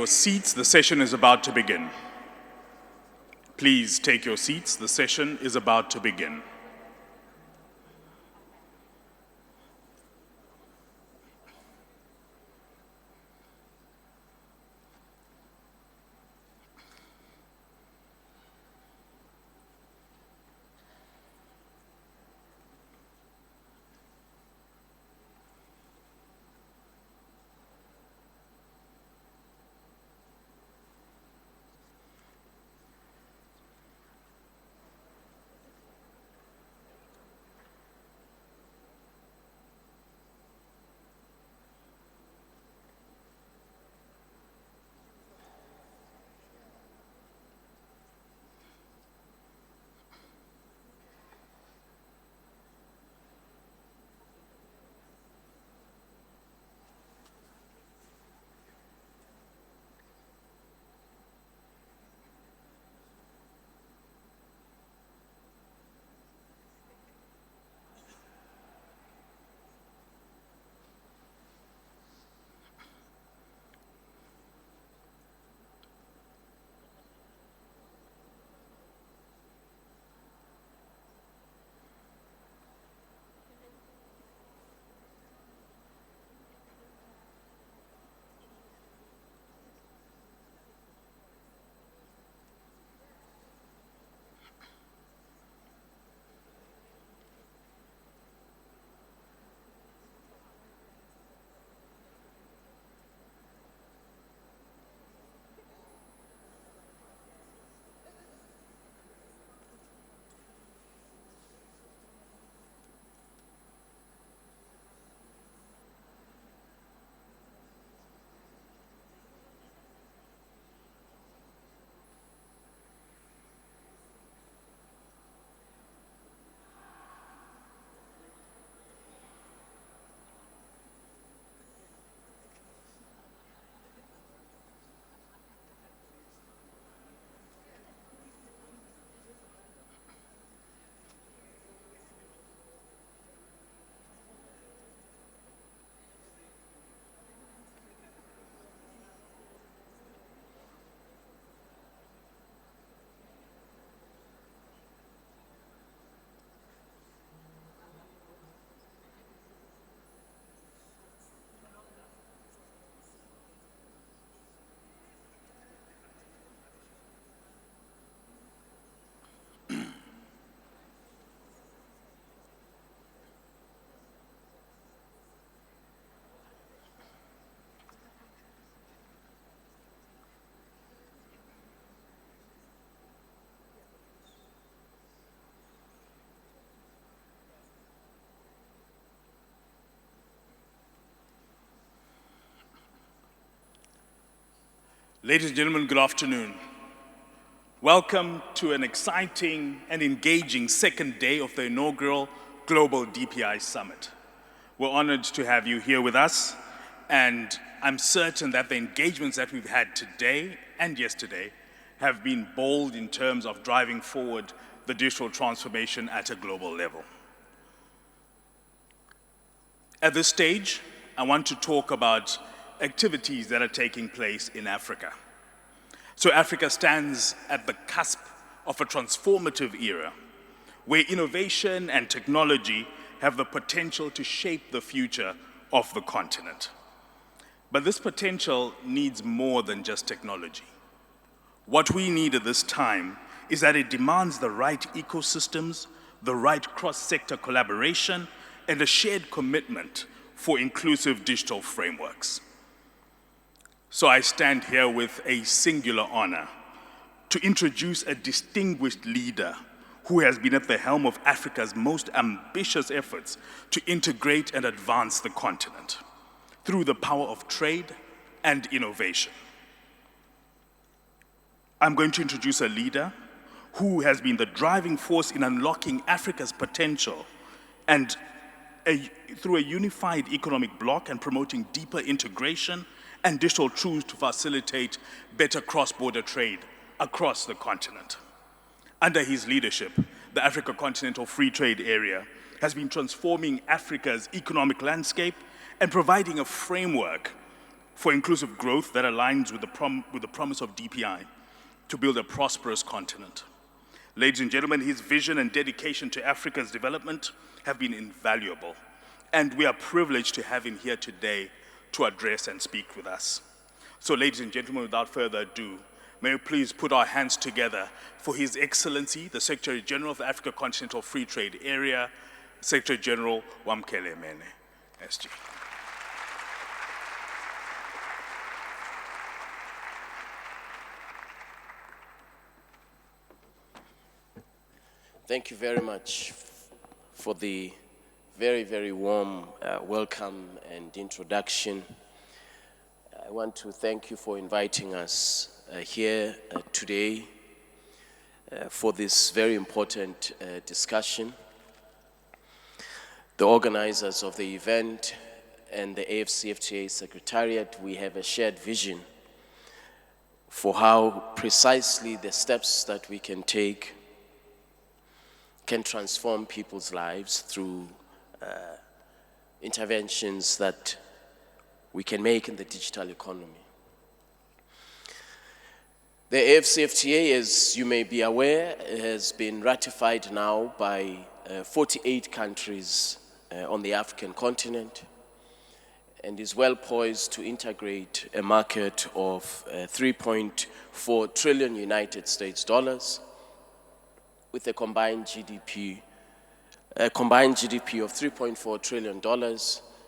Your seats, the session is about to begin. Please take your seats, the session is about to begin. Ladies and gentlemen, good afternoon. Welcome to an exciting and engaging second day of the inaugural Global DPI Summit. We're honored to have you here with us, and I'm certain that the engagements that we've had today and yesterday have been bold in terms of driving forward the digital transformation at a global level. At this stage, I want to talk about activities that are taking place in Africa. So Africa stands at the cusp of a transformative era where innovation and technology have the potential to shape the future of the continent. But this potential needs more than just technology. What we need at this time is that it demands the right ecosystems, the right cross-sector collaboration, and a shared commitment for inclusive digital frameworks. So I stand here with a singular honor to introduce a distinguished leader who has been at the helm of Africa's most ambitious efforts to integrate and advance the continent through the power of trade and innovation. I'm going to introduce a leader who has been the driving force in unlocking Africa's potential and through a unified economic bloc and promoting deeper integration and digital tools to facilitate better cross-border trade across the continent. Under his leadership, the Africa Continental Free Trade Area has been transforming Africa's economic landscape and providing a framework for inclusive growth that aligns with the promise of DPI to build a prosperous continent. Ladies and gentlemen, his vision and dedication to Africa's development have been invaluable, and we are privileged to have him here today to address and speak with us. So, ladies and gentlemen, without further ado, may we please put our hands together for His Excellency, the Secretary General of the Africa Continental Free Trade Area, Secretary General Wamkele Mene. SG. Thank you very much for the very, very warm welcome and introduction. I want to thank you for inviting us here today for this very important discussion. The organizers of the event and the AfCFTA Secretariat, we have a shared vision for how precisely the steps that we can take can transform people's lives through interventions that we can make in the digital economy. The AfCFTA, as you may be aware, has been ratified now by 48 countries on the African continent and is well poised to integrate a market of 3.4 trillion United States dollars with a combined GDP of $3.4 trillion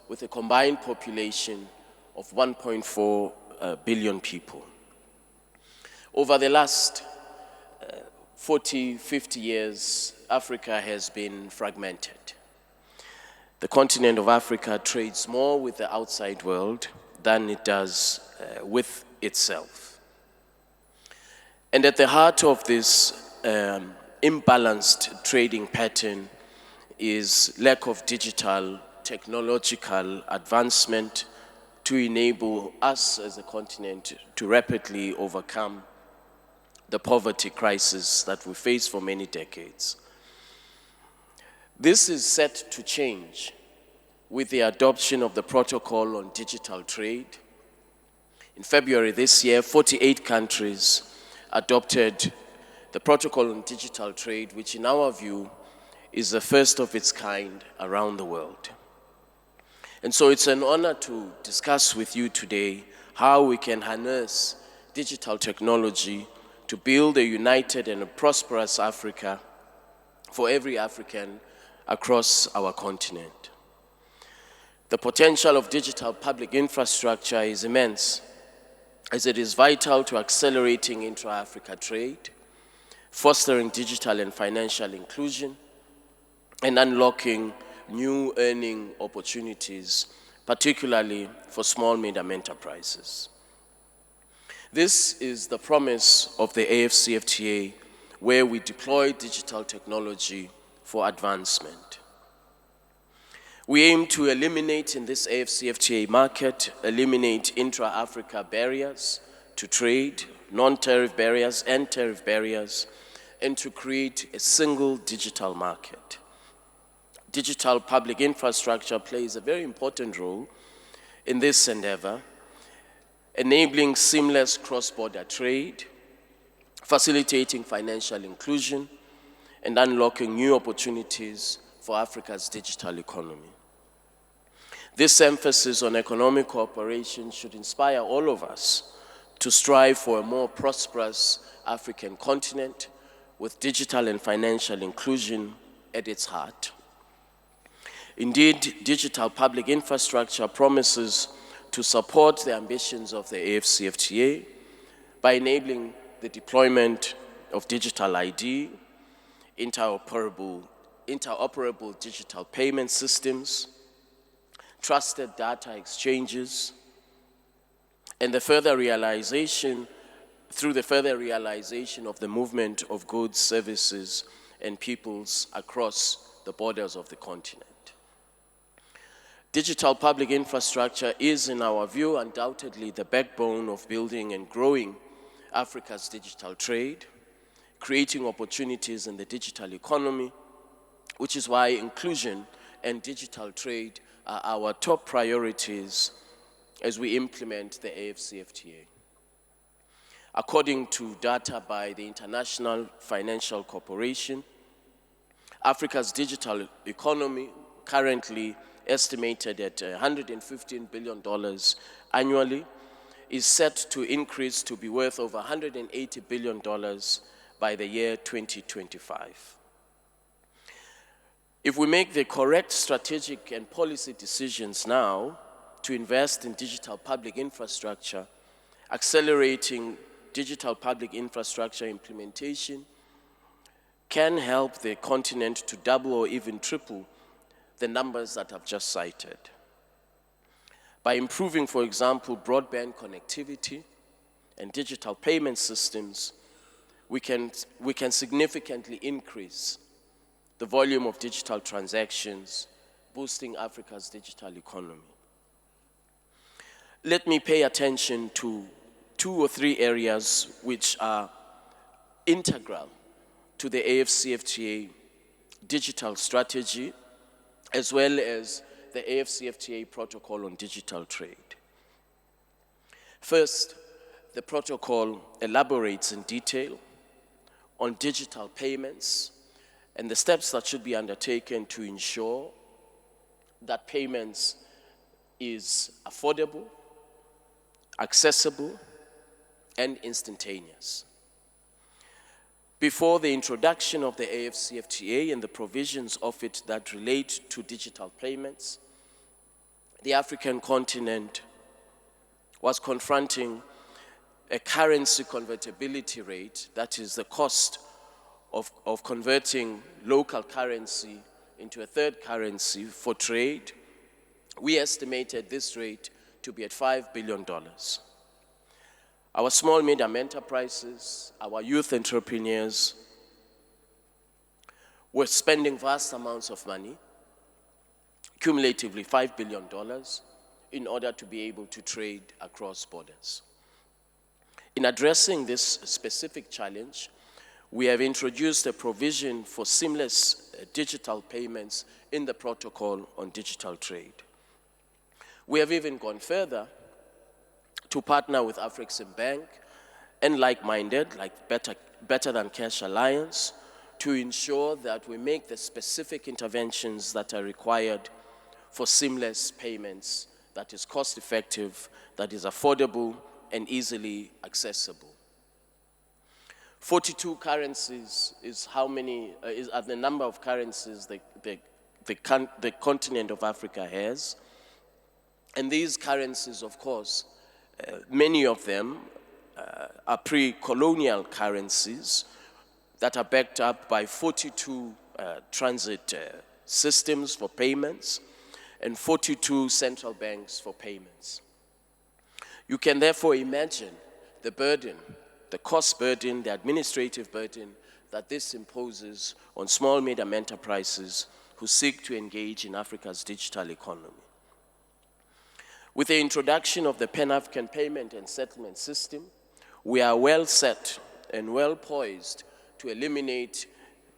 with a combined population of 1.4 billion people. Over the last 40, 50 years, Africa has been fragmented. The continent of Africa trades more with the outside world than it does with itself. And at the heart of this imbalanced trading pattern is lack of digital technological advancement to enable us as a continent to rapidly overcome the poverty crisis that we face for many decades. This is set to change with the adoption of the Protocol on Digital Trade. In February this year, 48 countries adopted the Protocol on Digital Trade, which in our view is the first of its kind around the world. And so it's an honor to discuss with you today how we can harness digital technology to build a united and a prosperous Africa for every African across our continent. The potential of digital public infrastructure is immense, as it is vital to accelerating intra-Africa trade, fostering digital and financial inclusion, and unlocking new earning opportunities, particularly for small medium enterprises. This is the promise of the AfCFTA, where we deploy digital technology for advancement. We aim to eliminate in this AfCFTA market, eliminate intra-Africa barriers to trade, non-tariff barriers and tariff barriers, and to create a single digital market. Digital public infrastructure plays a very important role in this endeavor, enabling seamless cross-border trade, facilitating financial inclusion, and unlocking new opportunities for Africa's digital economy. This emphasis on economic cooperation should inspire all of us to strive for a more prosperous African continent with digital and financial inclusion at its heart. Indeed, digital public infrastructure promises to support the ambitions of the AfCFTA by enabling the deployment of digital ID, interoperable digital payment systems, trusted data exchanges, and through the further realization of the movement of goods, services, and peoples across the borders of the continent. Digital public infrastructure is, in our view, undoubtedly the backbone of building and growing Africa's digital trade, creating opportunities in the digital economy, which is why inclusion and digital trade are our top priorities as we implement the AfCFTA. According to data by the International Financial Corporation, Africa's digital economy, currently estimated at $115 billion annually, is set to increase to be worth over $180 billion by the year 2025. If we make the correct strategic and policy decisions now to invest in digital public infrastructure, accelerating digital public infrastructure implementation can help the continent to double or even triple the numbers that I've just cited. By improving, for example, broadband connectivity and digital payment systems, we can significantly increase the volume of digital transactions, boosting Africa's digital economy. Let me pay attention to 2 or 3 areas which are integral to the AfCFTA digital strategy, as well as the AfCFTA protocol on digital trade. First, the protocol elaborates in detail on digital payments and the steps that should be undertaken to ensure that payments is affordable, accessible, and instantaneous. Before the introduction of the AfCFTA and the provisions of it that relate to digital payments, the African continent was confronting a currency convertibility rate, that is the cost of converting local currency into a third currency for trade. We estimated this rate to be at $5 billion. Our small medium enterprises, our youth entrepreneurs were spending vast amounts of money, cumulatively $5 billion, in order to be able to trade across borders. In addressing this specific challenge, we have introduced a provision for seamless digital payments in the protocol on digital trade. We have even gone further to partner with AfCFTA Bank and like-minded, like Better Than Cash Alliance, to ensure that we make the specific interventions that are required for seamless payments that is cost-effective, that is affordable, and easily accessible. 42 currencies is how many, are the number of currencies the continent of Africa has. And these currencies, of course, many of them are pre-colonial currencies that are backed up by 42 transit systems for payments and 42 central banks for payments. You can therefore imagine the burden, the cost burden, the administrative burden that this imposes on small medium enterprises who seek to engage in Africa's digital economy. With the introduction of the Pan-African Payment and Settlement System, we are well set and well poised to eliminate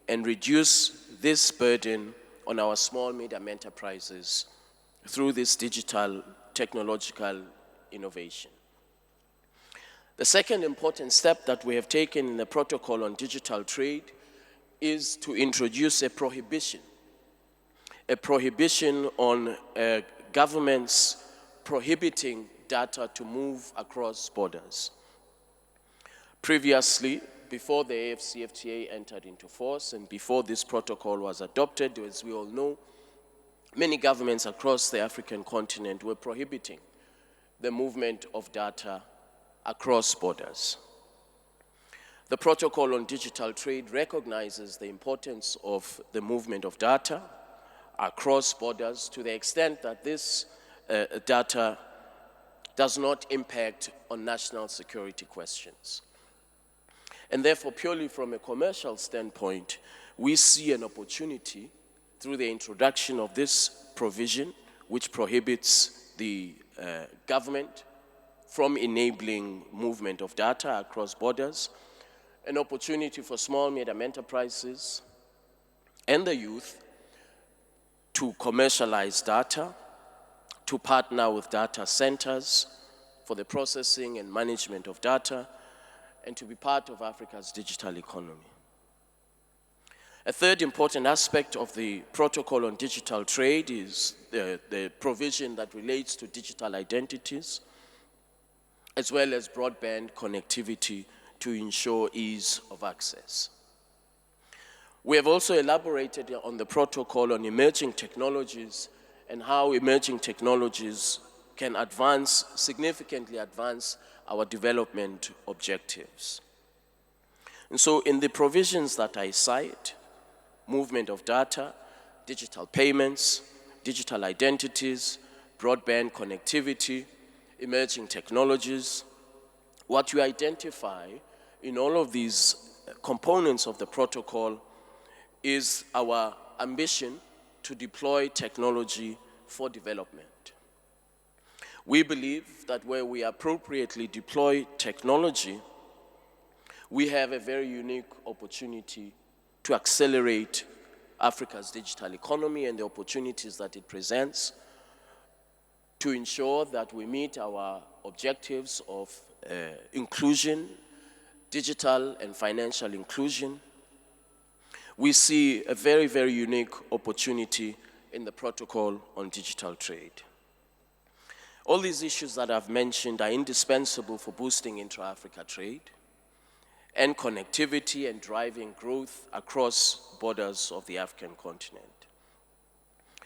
and reduce this burden on our small medium enterprises through this digital technological innovation. The second important step that we have taken in the protocol on digital trade is to introduce a prohibition on governments prohibiting data to move across borders. Previously, before the AfCFTA entered into force and before this protocol was adopted, as we all know, many governments across the African continent were prohibiting the movement of data across borders. The protocol on digital trade recognizes the importance of the movement of data across borders to the extent that this data does not impact on national security questions. And therefore, purely from a commercial standpoint, we see an opportunity through the introduction of this provision, which prohibits the government from enabling movement of data across borders, an opportunity for small medium enterprises and the youth to commercialize data, to partner with data centers for the processing and management of data, and to be part of Africa's digital economy. A third important aspect of the protocol on digital trade is the provision that relates to digital identities, as well as broadband connectivity to ensure ease of access. We have also elaborated on the protocol on emerging technologies and how emerging technologies can significantly advance our development objectives. And so in the provisions that I cite, movement of data, digital payments, digital identities, broadband connectivity, emerging technologies, what you identify in all of these components of the protocol is our ambition to deploy technology for development. We believe that where we appropriately deploy technology, we have a very unique opportunity to accelerate Africa's digital economy and the opportunities that it presents, to ensure that we meet our objectives of inclusion, digital and financial inclusion. We see a very, very unique opportunity in the protocol on digital trade. All these issues that I've mentioned are indispensable for boosting intra-Africa trade and connectivity and driving growth across borders of the African continent.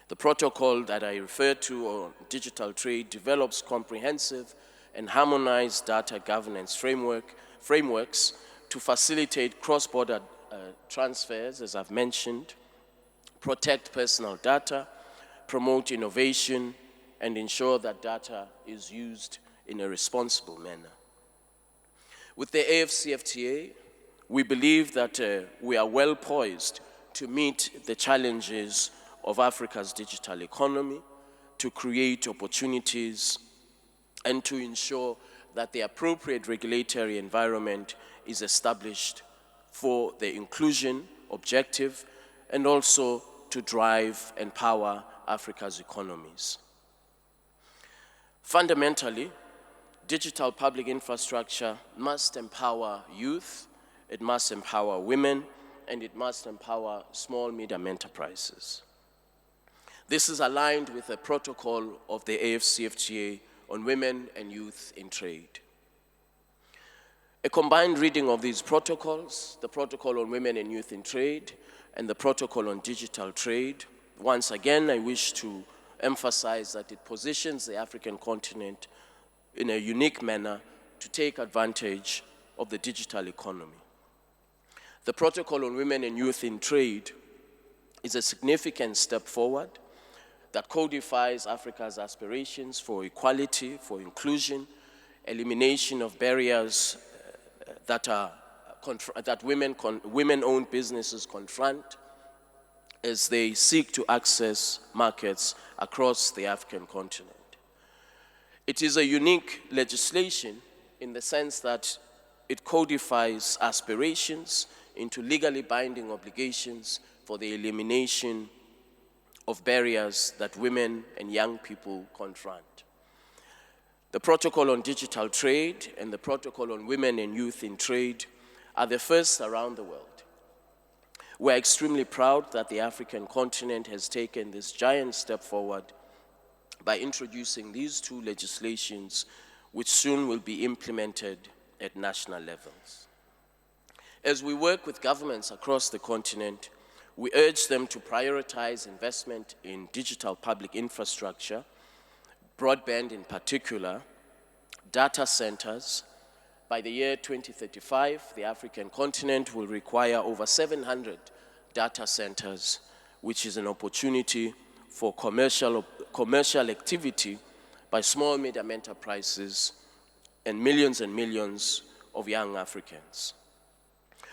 The protocol that I referred to on digital trade develops comprehensive and harmonized data governance frameworks to facilitate cross-border transfers, as I've mentioned, protect personal data, promote innovation, and ensure that data is used in a responsible manner. With the AfCFTA, we believe that we are well poised to meet the challenges of Africa's digital economy, to create opportunities, and to ensure that the appropriate regulatory environment is established for the inclusion objective and also to drive and power Africa's economies. Fundamentally, digital public infrastructure must empower youth, it must empower women, and it must empower small, medium enterprises. This is aligned with the protocol of the AfCFTA on women and youth in trade. A combined reading of these protocols, the protocol on women and youth in trade and the protocol on digital trade, once again I wish to emphasize that it positions the African continent in a unique manner to take advantage of the digital economy. The protocol on women and youth in trade is a significant step forward that codifies Africa's aspirations for equality, for inclusion, elimination of barriers that women-owned businesses confront as they seek to access markets across the African continent. It is a unique legislation in the sense that it codifies aspirations into legally binding obligations for the elimination of barriers that women and young people confront. The protocol on digital trade and the protocol on women and youth in trade are the first around the world. We're extremely proud that the African continent has taken this giant step forward by introducing these two legislations, which soon will be implemented at national levels. As we work with governments across the continent, we urge them to prioritize investment in digital public infrastructure, broadband in particular, data centers. By the year 2035, the African continent will require over 700 data centers, which is an opportunity for commercial activity by small, medium enterprises and millions of young Africans.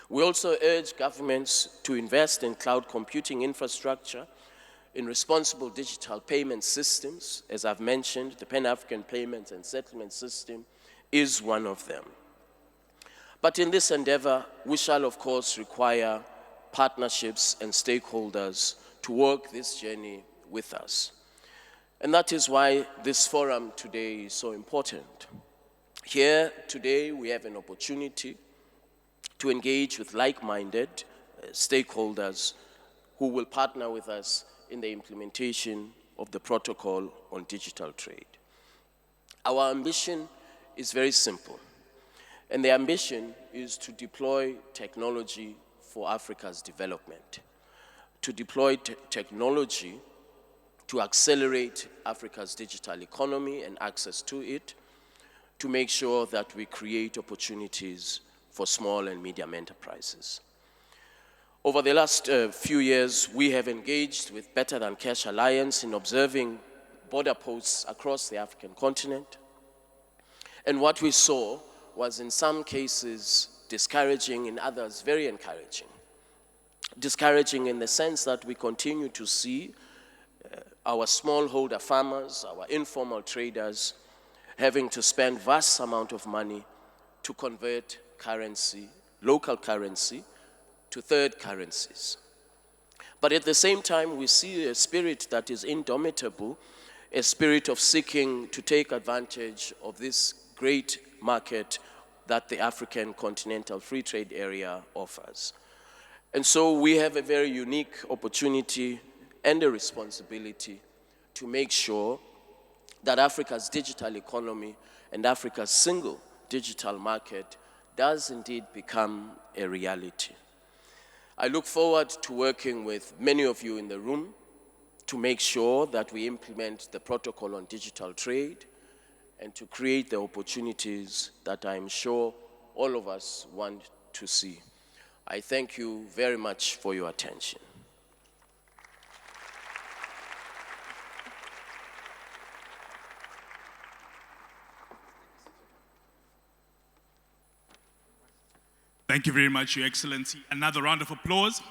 We also urge governments to invest in cloud computing infrastructure, in responsible digital payment systems. As I've mentioned, the Pan-African Payments and Settlement System is one of them. But in this endeavor, we shall of course require partnerships and stakeholders to work this journey with us. And that is why this forum today is so important. Here today we have an opportunity to engage with like-minded stakeholders who will partner with us in the implementation of the protocol on digital trade. Our ambition is very simple, and the ambition is to deploy technology for Africa's development, to deploy technology to accelerate Africa's digital economy and access to it, to make sure that we create opportunities for small and medium enterprises. Over the last few years, we have engaged with Better Than Cash Alliance in observing border posts across the African continent. And what we saw was in some cases discouraging, in others very encouraging. Discouraging in the sense that we continue to see our smallholder farmers, our informal traders, having to spend vast amount of money to convert currency, local currency, to third currencies. But at the same time, we see a spirit that is indomitable, a spirit of seeking to take advantage of this great market that the African Continental Free Trade Area offers. And so we have a very unique opportunity and a responsibility to make sure that Africa's digital economy and Africa's single digital market does indeed become a reality. I look forward to working with many of you in the room to make sure that we implement the protocol on digital trade and to create the opportunities that I'm sure all of us want to see. I thank you very much for your attention. Thank you very much, Your Excellency. Another round of applause.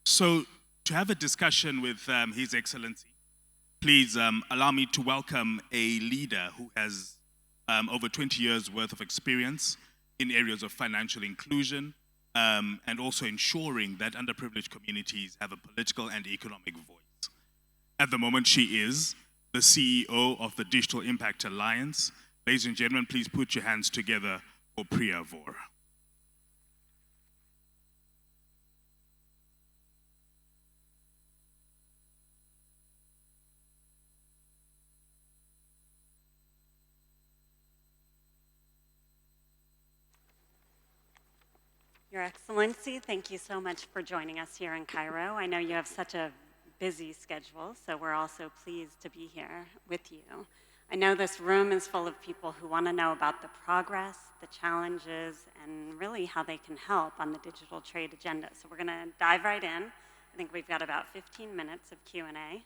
So, to have a discussion with His Excellency, please allow me to welcome a leader who has over 20 years worth of experience in areas of financial inclusion and also ensuring that underprivileged communities have a political and economic voice. At the moment, she is the CEO of the Digital Impact Alliance. Ladies and gentlemen, please put your hands together for Priya Vora. Your Excellency, thank you so much for joining us here in Cairo. I know you have such a busy schedule, so we're also pleased to be here with you. I know this room is full of people who want to know about the progress, the challenges, and really how they can help on the digital trade agenda. So we're going to dive right in. I think we've got about 15 minutes of Q&A.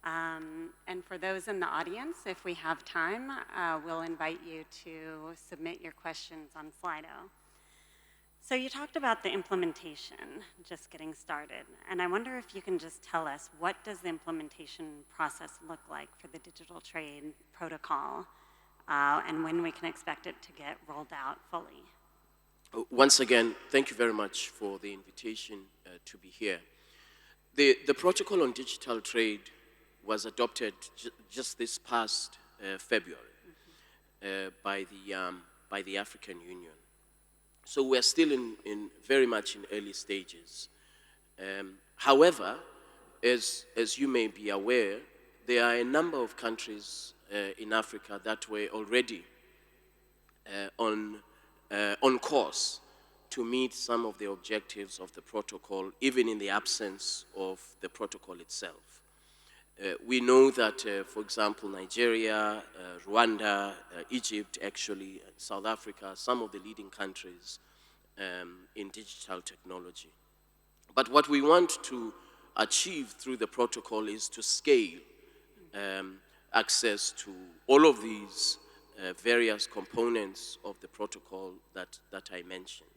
And for those in the audience, if we have time, we'll invite you to submit your questions on Slido. So you talked about the implementation, just getting started, and I wonder if you can just tell us, what does the implementation process look like for the digital trade protocol, and when we can expect it to get rolled out fully? Once again, thank you very much for the invitation to be here. The protocol on digital trade was adopted just this past February by the African Union. So we're still very much in early stages. However, as you may be aware, there are a number of countries in Africa that were already on course to meet some of the objectives of the protocol, even in the absence of the protocol itself. We know that, for example, Nigeria, Rwanda, Egypt, actually, South Africa, some of the leading countries in digital technology. But what we want to achieve through the protocol is to scale access to all of these various components of the protocol that I mentioned.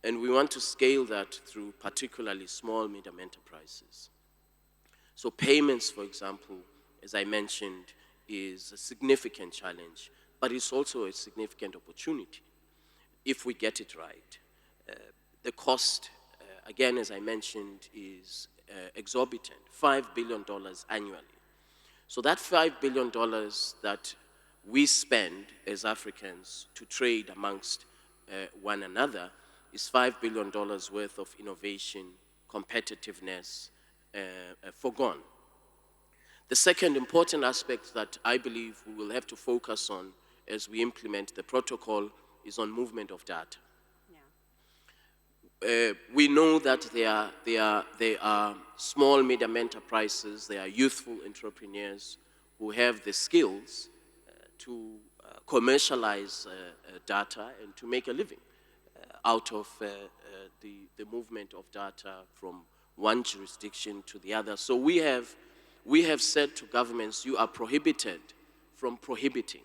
And we want to scale that through particularly small, medium enterprises. So payments, for example, as I mentioned, is a significant challenge, but it's also a significant opportunity if we get it right. The cost again, as I mentioned, is exorbitant, $5 billion annually. So that $5 billion that we spend as Africans to trade amongst one another is $5 billion worth of innovation, competitiveness forgone. The second important aspect that I believe we will have to focus on as we implement the protocol is on movement of data. Yeah. We know that there are small, medium enterprises, there are youthful entrepreneurs who have the skills to commercialize data and to make a living out of the movement of data from one jurisdiction to the other. So we have said to governments, you are prohibited from prohibiting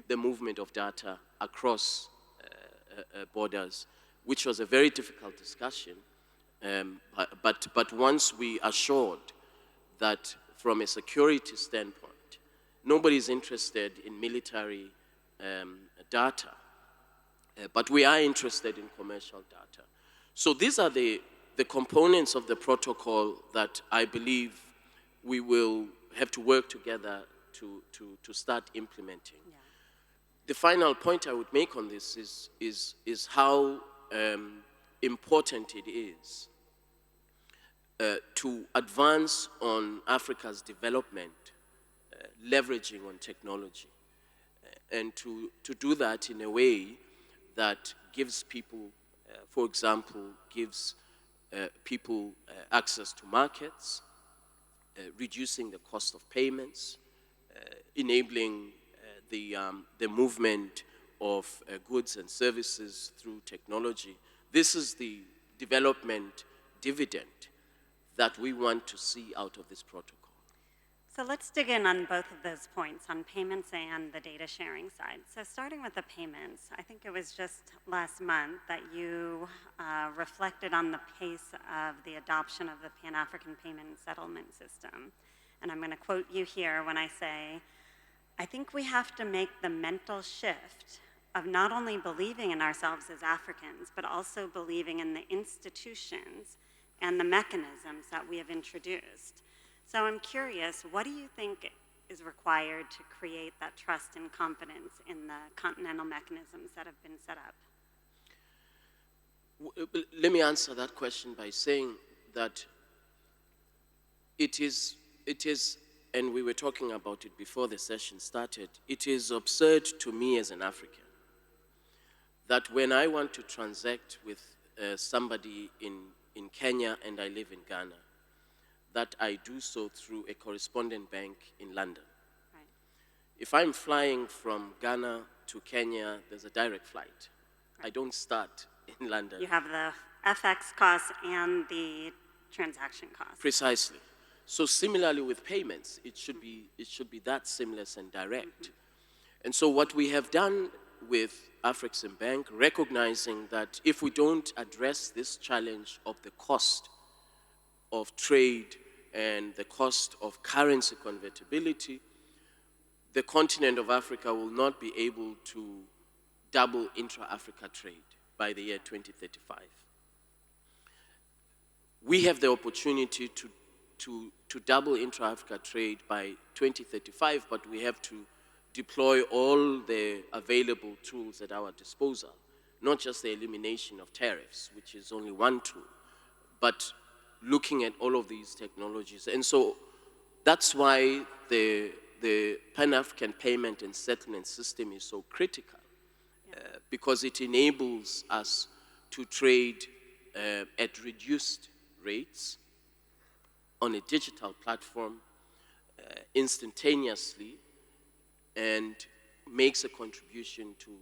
the movement of data across borders, which was a very difficult discussion. But once we assured that from a security standpoint, nobody is interested in military data, but we are interested in commercial data. So these are the components of the protocol that I believe we will have to work together to start implementing. Yeah. The final point I would make on this is how important it is to advance on Africa's development, leveraging on technology, and to do that in a way that gives people, for example, gives people access to markets, reducing the cost of payments, enabling the movement of goods and services through technology. This is the development dividend that we want to see out of this protocol. So let's dig in on both of those points, on payments and the data sharing side. So starting with the payments, I think it was just last month that you reflected on the pace of the adoption of the Pan-African payment and settlement system. And I'm going to quote you here when I say, I think we have to make the mental shift of not only believing in ourselves as Africans, but also believing in the institutions and the mechanisms that we have introduced. So I'm curious, what do you think is required to create that trust and confidence in the continental mechanisms that have been set up? Let me answer that question by saying that it is, and we were talking about it before the session started, it is absurd to me as an African that when I want to transact with somebody in Kenya and I live in Ghana, that I do so through a correspondent bank in London. Right. If I'm flying from Ghana to Kenya, there's a direct flight. Right. I don't start in London. You have the FX costs and the transaction costs. Precisely. So similarly with payments, it should be that seamless and direct. And so what we have done with AfCFTA, recognizing that if we don't address this challenge of the cost of trade and the cost of currency convertibility, the continent of Africa will not be able to double intra-Africa trade by the year 2035. We have the opportunity to double intra-Africa trade by 2035, but we have to deploy all the available tools at our disposal, not just the elimination of tariffs, which is only one tool, but looking at all of these technologies. And so that's why the Pan-African payment and settlement system is so critical, because it enables us to trade at reduced rates on a digital platform instantaneously, and makes a contribution to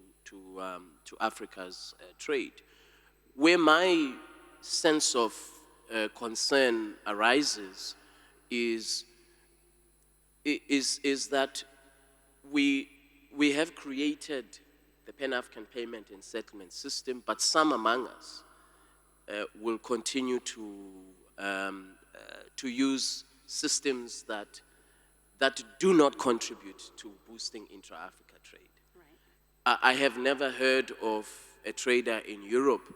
Africa's trade. Where my sense of concern arises is that we have created the Pan-African payment and settlement system, but some among us will continue to use systems that do not contribute to boosting intra-Africa trade. Right. I have never heard of a trader in Europe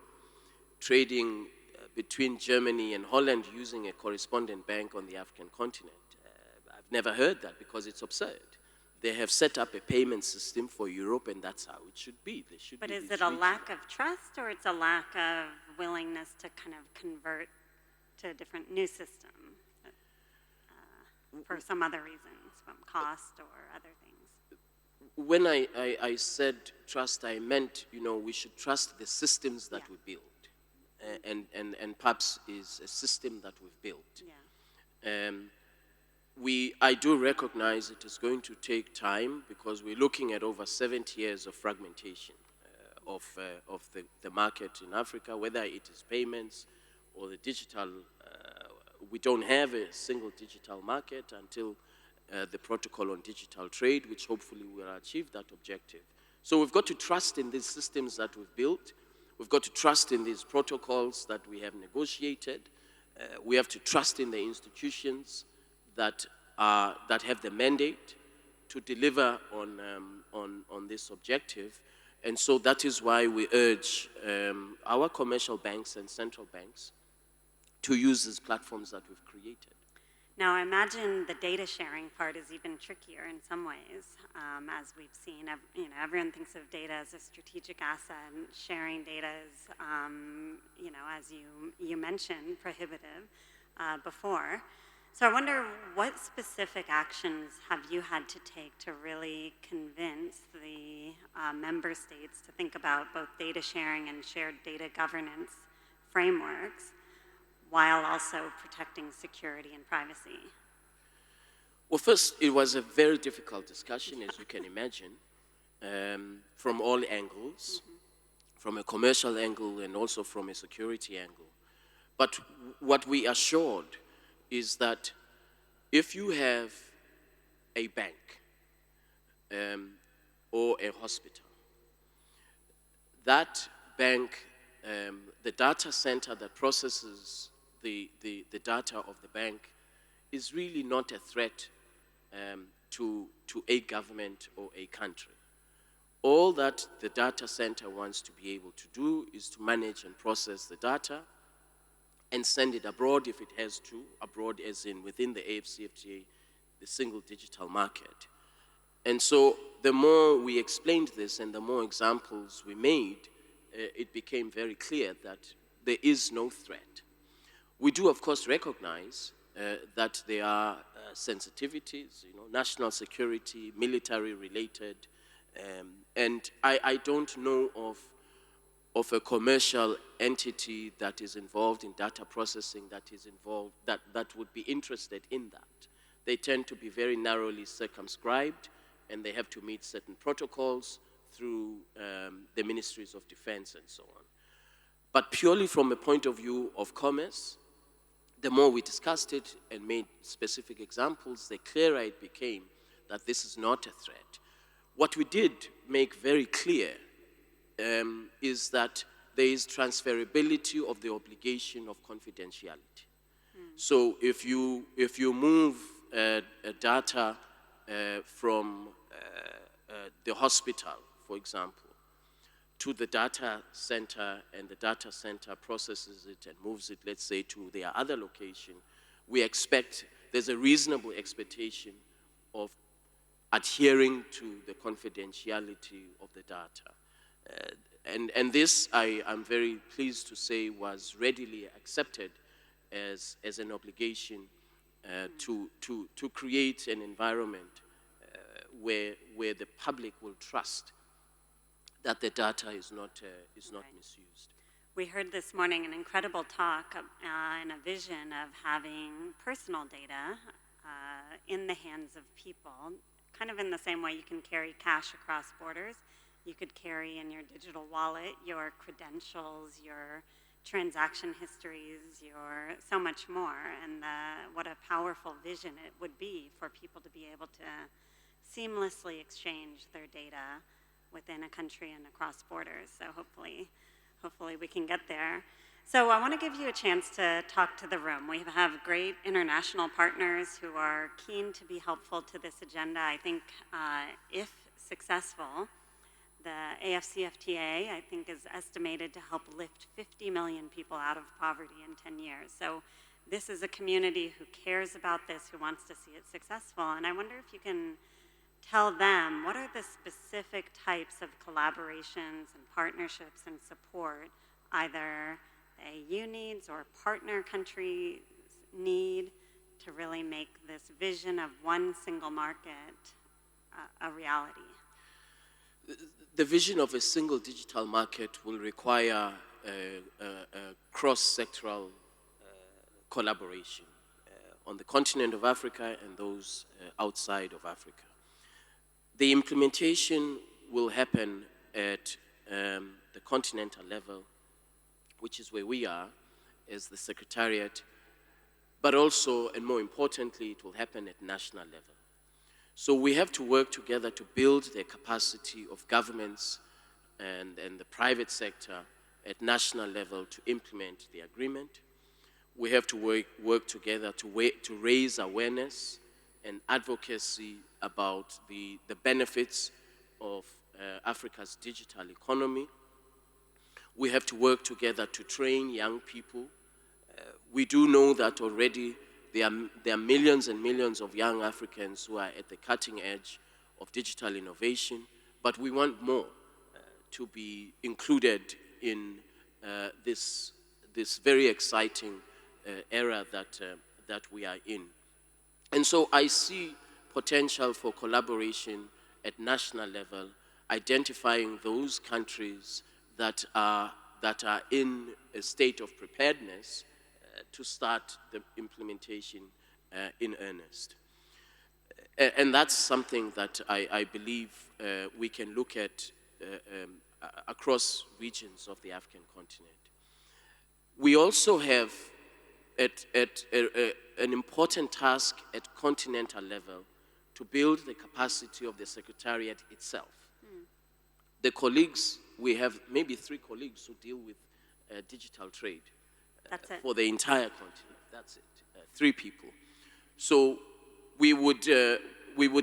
trading between Germany and Holland using a correspondent bank on the African continent. I've never heard that because it's absurd. They have set up a payment system for Europe, and that's how it should be. There should But be is this it a region. lack of trust, or it's a lack of willingness to kind of convert to a different new system for some other reasons, from cost or other things? When I said trust, I meant, we should trust the systems that we build. And PAPS is a system that we've built. Yeah. I do recognize it is going to take time because we're looking at over 70 years of fragmentation of the market in Africa, whether it is payments or the digital. We don't have a single digital market until the protocol on digital trade, which hopefully will achieve that objective. So we've got to trust in these systems that we've built. We've got to trust in these protocols that we have negotiated. We have to trust in the institutions that have the mandate to deliver on this objective. And so that is why we urge our commercial banks and central banks to use these platforms that we've created. Now, I imagine the data sharing part is even trickier in some ways, as we've seen. Everyone thinks of data as a strategic asset, and sharing data is, as you mentioned, prohibitive before. So I wonder, what specific actions have you had to take to really convince the member states to think about both data sharing and shared data governance frameworks, while also protecting security and privacy? Well, first, it was a very difficult discussion, as you can imagine, from all angles, from a commercial angle and also from a security angle. But what we assured is that if you have a bank or a hospital, that bank, the data center that processes the data of the bank is really not a threat to a government or a country. All that the data center wants to be able to do is to manage and process the data and send it abroad if it has to, abroad as in within the AfCFTA, the single digital market. And so the more we explained this and the more examples we made, it became very clear that there is no threat. We do, of course, recognize that there are sensitivities, national security, military-related, and I don't know of a commercial entity that is involved in data processing that would be interested in that. They tend to be very narrowly circumscribed, and they have to meet certain protocols through the ministries of defense and so on. But purely from a point of view of commerce, the more we discussed it and made specific examples, the clearer it became that this is not a threat. What we did make very clear is that there is transferability of the obligation of confidentiality. So if you move data from the hospital, for example, to the data center, and the data center processes it and moves it, let's say, to their other location, we expect, there's a reasonable expectation of adhering to the confidentiality of the data. And this, I'm very pleased to say, was readily accepted as an obligation to create an environment where the public will trust that the data is not misused. We heard this morning an incredible talk and a vision of having personal data in the hands of people, kind of in the same way you can carry cash across borders. You could carry in your digital wallet your credentials, your transaction histories, your so much more, and what a powerful vision it would be for people to be able to seamlessly exchange their data within a country and across borders. So hopefully we can get there. So I want to give you a chance to talk to the room. We have great international partners who are keen to be helpful to this agenda. I think if successful, the AfCFTA, I think, is estimated to help lift 50 million people out of poverty in 10 years. So this is a community who cares about this, who wants to see it successful. And I wonder if you can tell them, what are the specific types of collaborations and partnerships and support either the AU needs or partner countries need to really make this vision of one single market a reality? The vision of a single digital market will require a cross-sectoral collaboration on the continent of Africa and those outside of Africa. The implementation will happen at the continental level, which is where we are as the Secretariat, but also, and more importantly, it will happen at national level. So we have to work together to build the capacity of governments and the private sector at national level to implement the agreement. We have to work together to raise awareness and advocacy about the benefits of Africa's digital economy. We have to work together to train young people. We do know that already there are millions and millions of young Africans who are at the cutting edge of digital innovation, but we want more to be included in this very exciting era that we are in. And so I see potential for collaboration at national level, identifying those countries that are in a state of preparedness to start the implementation in earnest. And that's something that I believe we can look at across regions of the African continent. We also have an important task at continental level to build the capacity of the Secretariat itself. The colleagues, we have maybe 3 colleagues who deal with digital trade. That's it. For the entire continent. That's it. 3 people. So we would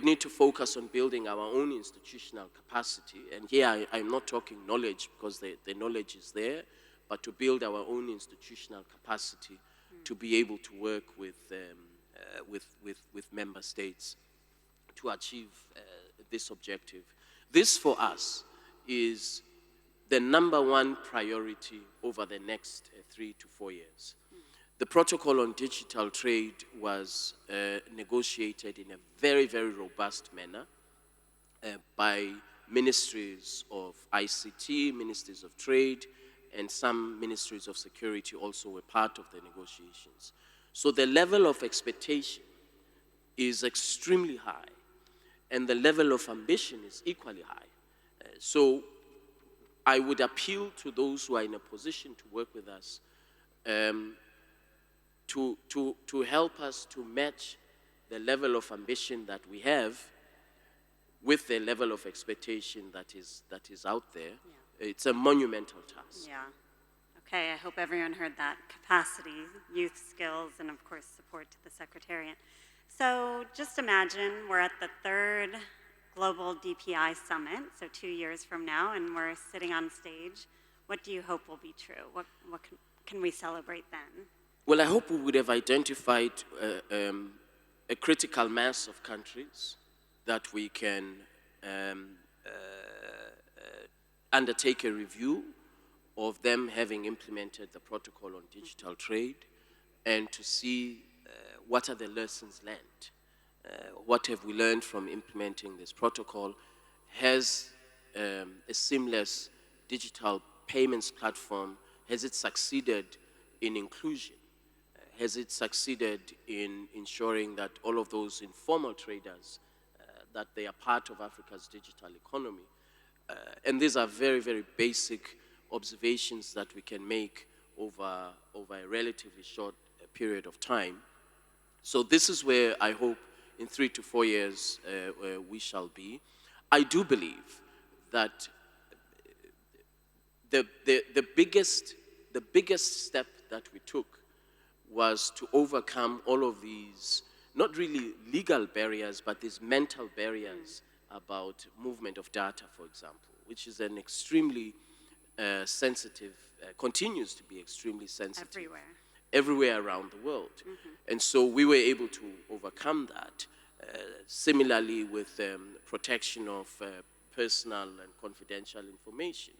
need to focus on building our own institutional capacity. And here I'm not talking knowledge, because the knowledge is there, but to build our own institutional capacity to be able to work with member states to achieve this objective. This for us is the #1 priority over the next 3 to 4 years. The protocol on digital trade was negotiated in a very, very robust manner by ministries of ICT, ministries of trade, and some ministries of security also were part of the negotiations. So the level of expectation is extremely high, and the level of ambition is equally high. So I would appeal to those who are in a position to work with us to help us to match the level of ambition that we have with the level of expectation that is out there. Yeah. It's a monumental task. Yeah. Okay, I hope everyone heard that. Capacity, youth skills, and of course support to the Secretariat. So just imagine we're at the 3rd Global DPI Summit, so 2 years from now, and we're sitting on stage. What do you hope will be true? What can we celebrate then? Well, I hope we would have identified a critical mass of countries that we can undertake a review of them having implemented the protocol on digital trade, and to see what are the lessons learned. What have we learned from implementing this protocol? Has a seamless digital payments platform, has it succeeded in inclusion? Has it succeeded in ensuring that all of those informal traders, that they are part of Africa's digital economy? And these are very, very basic observations that we can make over a relatively short period of time. So this is where I hope in 3 to 4 years we shall be. I do believe that the biggest step that we took was to overcome all of these, not really legal barriers, but these mental barriers about movement of data, for example, which is an extremely sensitive, continues to be extremely sensitive. Everywhere around the world. And so we were able to overcome that. Similarly with protection of personal and confidential information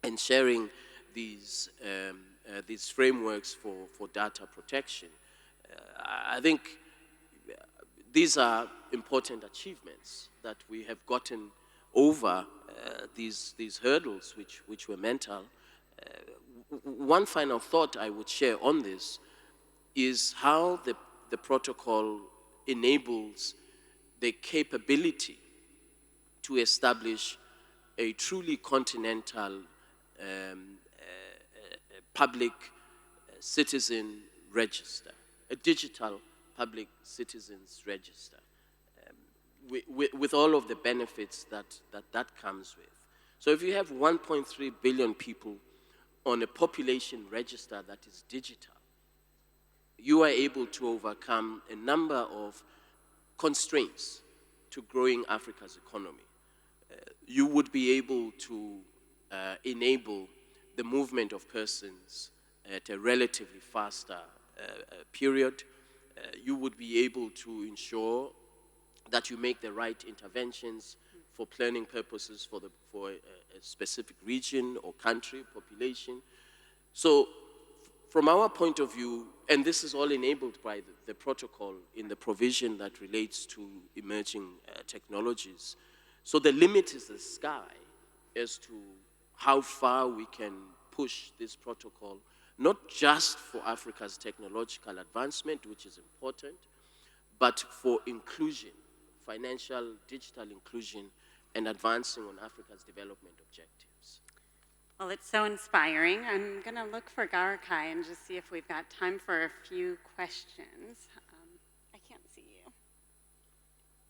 and sharing these frameworks for data protection. I think these are important achievements that we have gotten over these hurdles which were mental. One final thought I would share on this is how the protocol enables the capability to establish a truly continental public citizen register, a digital public citizens register, with all of the benefits that comes with. So if you have 1.3 billion people on a population register that is digital, you are able to overcome a number of constraints to growing Africa's economy. You would be able to enable the movement of persons at a relatively faster period. You would be able to ensure that you make the right interventions for planning purposes for a specific region or country, population. So from our point of view, and this is all enabled by the protocol in the provision that relates to emerging technologies. So the limit is the sky as to how far we can push this protocol, not just for Africa's technological advancement, which is important, but for inclusion, financial, digital inclusion, and advancing on Africa's development objectives. Well, it's so inspiring. I'm going to look for Garakai and just see if we've got time for a few questions. I can't see you.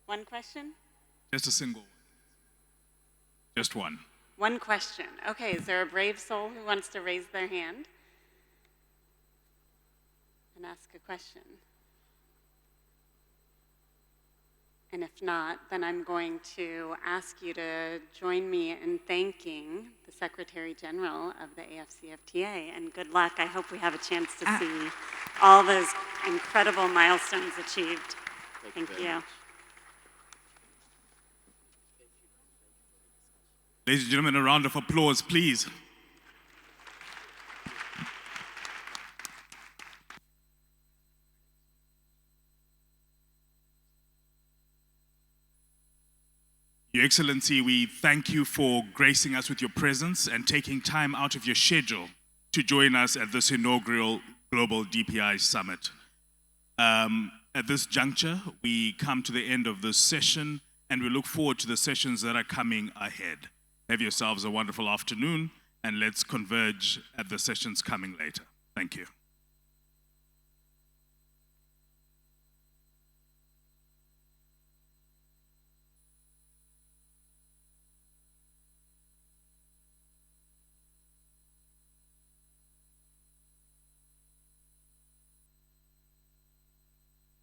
One question? Just a single one. Just one. One question. Okay, is there a brave soul who wants to raise their hand and ask a question? And if not, then I'm going to ask you to join me in thanking the Secretary General of the AfCFTA, and good luck. I hope we have a chance to see all those incredible milestones achieved. Thank you. Ladies and gentlemen, a round of applause, please. Your Excellency, we thank you for gracing us with your presence and taking time out of your schedule to join us at this inaugural Global DPI Summit. At this juncture, we come to the end of this session, and we look forward to the sessions that are coming ahead. Have yourselves a wonderful afternoon, and let's converge at the sessions coming later. Thank you.